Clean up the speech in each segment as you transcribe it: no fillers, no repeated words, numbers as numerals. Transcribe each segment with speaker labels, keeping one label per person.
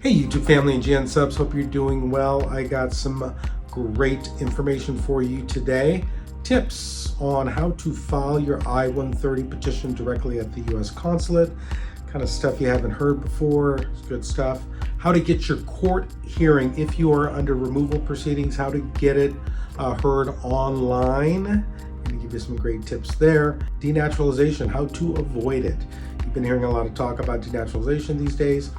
Speaker 1: Hey YouTube family and GN subs, hope you're doing well. I got some great information for you today. Tips on how to file your I-130 petition directly at the U.S. consulate. Kind of stuff you haven't heard before, it's good stuff. How to get your court hearing if you are under removal proceedings, how to get it heard online. I'm going to give you some great tips there. Denaturalization, how to avoid it. You've been hearing a lot of talk about denaturalization these days.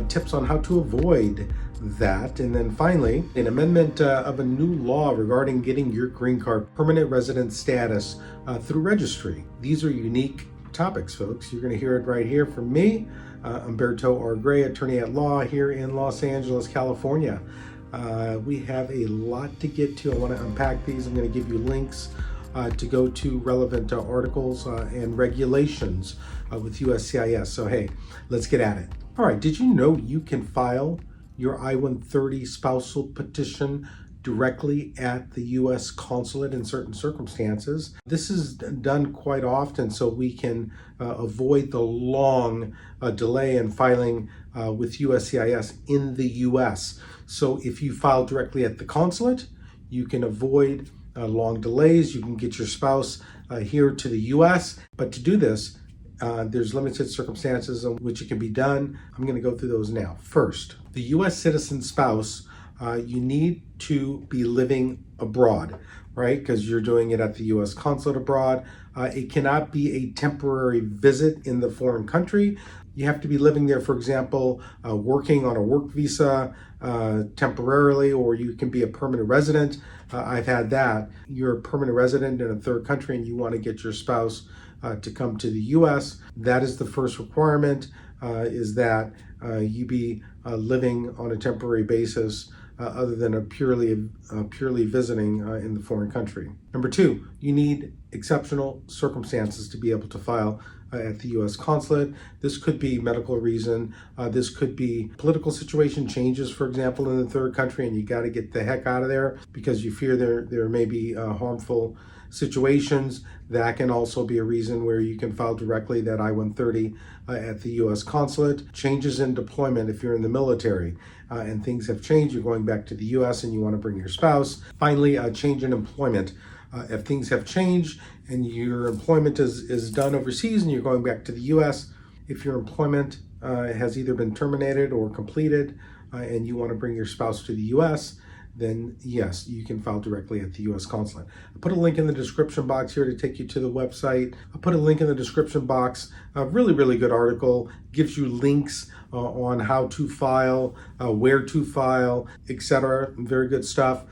Speaker 1: Tips on how to avoid that. And then finally, an amendment of a new law regarding getting your green card permanent resident status through Registry. These are unique topics, folks. You're going to hear it right here from me, Humberto R, attorney at law here in Los Angeles, California. We have a lot to get to. I want to unpack these. I'm going to give you links to go to relevant articles and regulations with USCIS. So hey, let's get at it. All right, did you know you can file your I-130 spousal petition directly at the U.S. consulate in certain circumstances? This is done quite often so we can avoid the long delay in filing with USCIS in the U.S. So if you file directly at the consulate, you can avoid long delays. You can get your spouse here to the U.S. But to do this, there's limited circumstances in which it can be done. I'm going to go through those now. First, the U.S. citizen spouse, you need to be living abroad, right? Because you're doing it at the U.S. consulate abroad. It cannot be a temporary visit in the foreign country. You have to be living there, for example, working on a work visa temporarily, or you can be a permanent resident. I've had that. You're a permanent resident in a third country and you want to get your spouse to come to the U.S. That is the first requirement, is that you be living on a temporary basis other than a purely visiting in the foreign country. Number two, you need exceptional circumstances to be able to file at the U.S. consulate. This could be medical reason. This could be political situation changes, for example, in the third country, and you got to get the heck out of there because you fear there may be harmful situations. That can also be a reason where you can file directly that I-130 at the U.S. consulate. Changes in deployment if you're in the military and things have changed, you're going back to the U.S. and you want to bring your spouse. Finally, a change in employment. If things have changed and your employment is done overseas and you're going back to the U.S., if your employment has either been terminated or completed and you want to bring your spouse to the U.S., then yes, you can file directly at the U.S. consulate. I put a link in the description box here to take you to the website. I'll put a link in the description box. A really, really good article. Gives you links on how to file, where to file, etc. Very good stuff.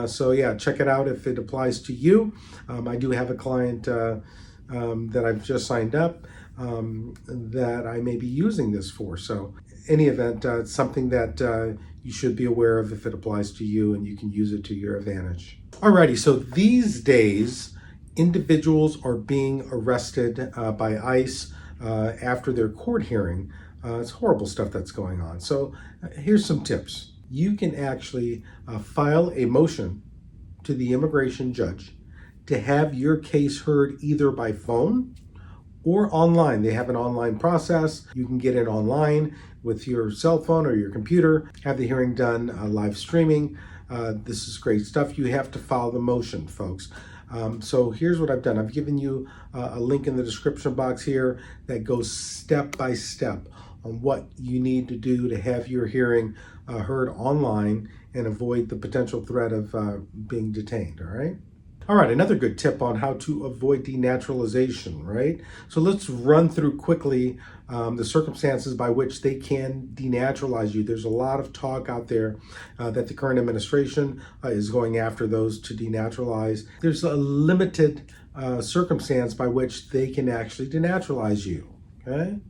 Speaker 1: So yeah, check it out if it applies to you. I do have a client that I've just signed up that I may be using this for. So any event, it's something that you should be aware of if it applies to you and you can use it to your advantage. Alrighty, so these days, individuals are being arrested by ICE after their court hearing. It's horrible stuff that's going on. So here's some tips. You can actually file a motion to the immigration judge to have your case heard either by phone or online. They have an online process. You can get it online with your cell phone or your computer, have the hearing done live streaming. This is great stuff. You have to file the motion, folks. So here's what I've done. I've given you a link in the description box here that goes step by step on what you need to do to have your hearing heard online and avoid the potential threat of being detained, all right? All right, another good tip on how to avoid denaturalization, right? So let's run through quickly the circumstances by which they can denaturalize you. There's a lot of talk out there that the current administration is going after those to denaturalize. There's a limited circumstance by which they can actually denaturalize you, okay?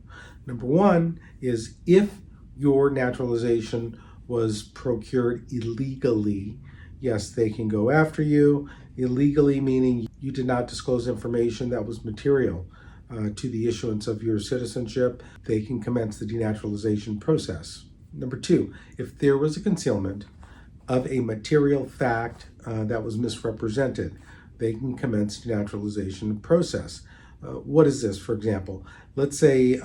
Speaker 1: Number one is if your naturalization was procured illegally, yes, they can go after you. Illegally meaning you did not disclose information that was material to the issuance of your citizenship. They can commence the denaturalization process. Number two, if there was a concealment of a material fact that was misrepresented, they can commence denaturalization process. What is this, for example? Let's say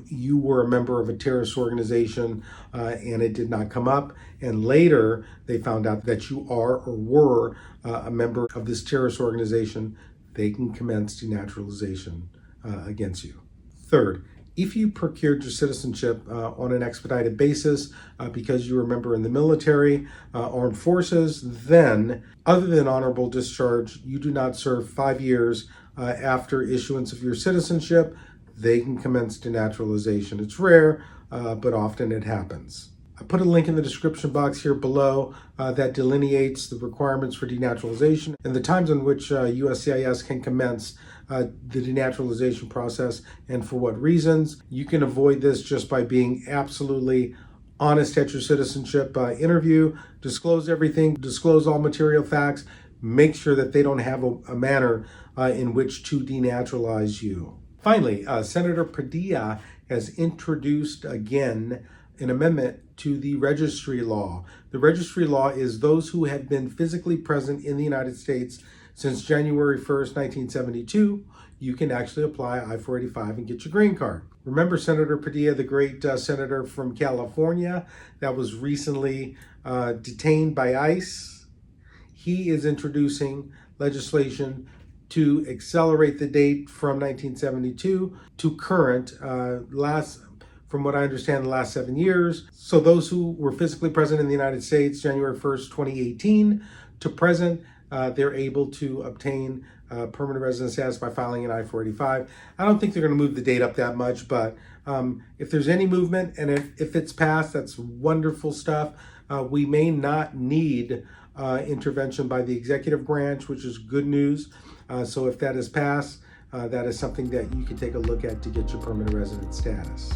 Speaker 1: you were a member of a terrorist organization and it did not come up, and later they found out that you are or were a member of this terrorist organization. They can commence denaturalization against you. Third, if you procured your citizenship on an expedited basis because you were a member in the military, armed forces, then, other than honorable discharge, you do not serve 5 years after issuance of your citizenship, they can commence denaturalization. It's rare, but often it happens. I put a link in the description box here below that delineates the requirements for denaturalization and the times in which USCIS can commence the denaturalization process and for what reasons. You can avoid this just by being absolutely honest at your citizenship interview, disclose everything, disclose all material facts, make sure that they don't have a manner in which to denaturalize you. Finally, Senator Padilla has introduced again an amendment to the Registry law. The Registry law is those who have been physically present in the United States since January 1st, 1972. You can actually apply I-485 and get your green card. Remember Senator Padilla, the great senator from California that was recently detained by ICE? He is introducing legislation to accelerate the date from 1972 to current, from what I understand, the last 7 years. So those who were physically present in the United States, January 1st, 2018 to present, they're able to obtain permanent resident status by filing an I-485. I don't think they're going to move the date up that much, but if there's any movement and if it's passed, that's wonderful stuff. We may not need intervention by the executive branch, which is good news. So if that is passed, that is something that you can take a look at to get your permanent resident status.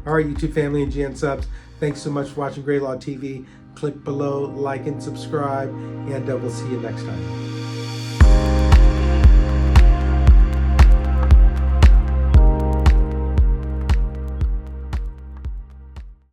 Speaker 1: All right, YouTube family and GN subs, thanks so much for watching GrayLaw TV. Click below, like and subscribe, and we'll see you next time.